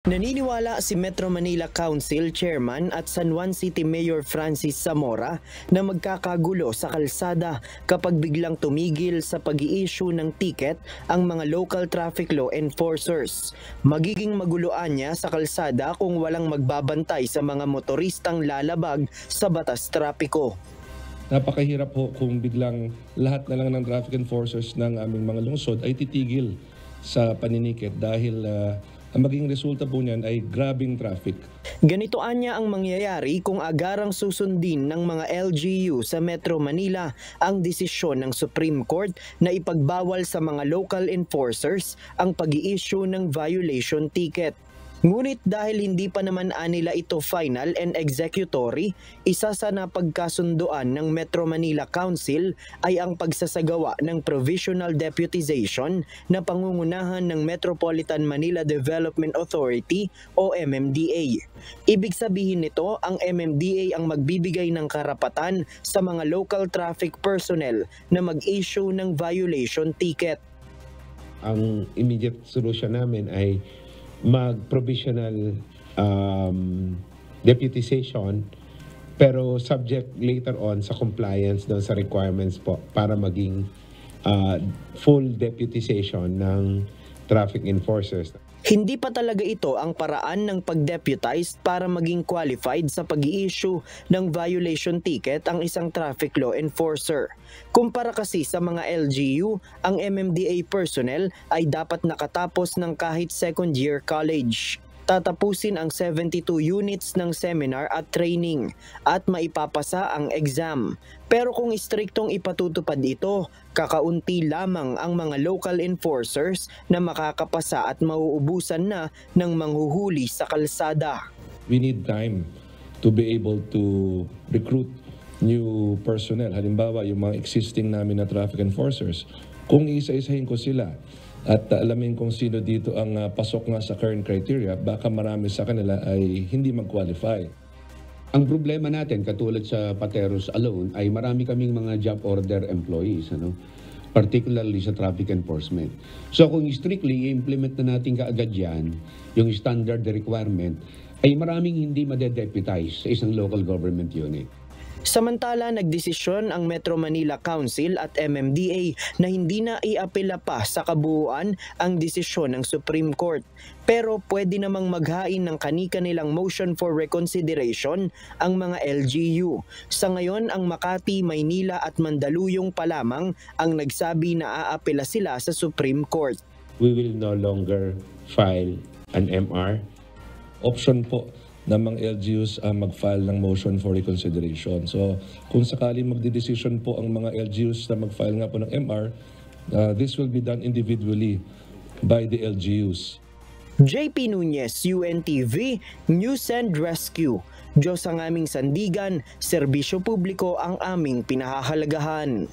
Naniniwala si Metro Manila Council Chairman at San Juan City Mayor Francis Zamora na magkakagulo sa kalsada kapag biglang tumigil sa pag-i-issue ng ticket ang mga local traffic law enforcers. Magiging maguluan niya sa kalsada kung walang magbabantay sa mga motoristang lalabag sa batas trapiko. Napakahirap po kung biglang lahat na lang ng traffic enforcers ng aming mga lungsod ay titigil sa paninikit dahil ang maging resulta po niyan ay grabing traffic. Ganito anya ang mangyayari kung agarang susundin ng mga LGU sa Metro Manila ang desisyon ng Supreme Court na ipagbawal sa mga local enforcers ang pag-i-issue ng violation ticket. Ngunit dahil hindi pa naman anila ito final and executory, isa sa napagkasunduan ng Metro Manila Council ay ang pagsasagawa ng provisional deputization na pangungunahan ng Metropolitan Manila Development Authority o MMDA. Ibig sabihin nito, ang MMDA ang magbibigay ng karapatan sa mga local traffic personnel na mag-issue ng violation ticket. Ang immediate solution namin ay mag-provisional deputization pero subject later on sa compliance doon sa requirements po para maging full deputization ng traffic enforcers. Hindi pa talaga ito ang paraan ng pag-deputize para maging qualified sa pag-i-issue ng violation ticket ang isang traffic law enforcer. Kumpara kasi sa mga LGU, ang MMDA personnel ay dapat nakatapos ng kahit second year college. Tatapusin ang 72 units ng seminar at training at maipapasa ang exam. Pero kung istriktong ipatutupad ito, kakaunti lamang ang mga local enforcers na makakapasa at mauubusan na ng manghuhuli sa kalsada. We need time to be able to recruit new personnel. Halimbawa, yung mga existing namin na traffic enforcers, kung isa-isahin ko sila at alamin kung sino dito ang pasok nga sa current criteria, baka marami sa kanila ay hindi mag-qualify. Ang problema natin, katulad sa Pateros alone, ay marami kaming mga job order employees, particularly sa traffic enforcement. So kung strictly i-implement na natin kaagad yan, yung standard requirement, ay maraming hindi madedeputize sa isang local government unit. Samantala, nagdesisyon ang Metro Manila Council at MMDA na hindi na iapela pa sa kabuuan ang desisyon ng Supreme Court. Pero pwede namang maghain ng kani-kanilang motion for reconsideration ang mga LGU. Sa ngayon, ang Makati, Maynila at Mandaluyong pa lamang ang nagsabi na aapela sila sa Supreme Court. We will no longer file an MR. Option po ng mga LGUs mag-file ng motion for reconsideration. So kung sakaling magdedesisyon po ang mga LGUs na mag-file nga po ng MR, this will be done individually by the LGUs. JP Nunez, UNTV, News and Rescue. Diyos ang aming sandigan, serbisyo publiko ang aming pinahahalagahan.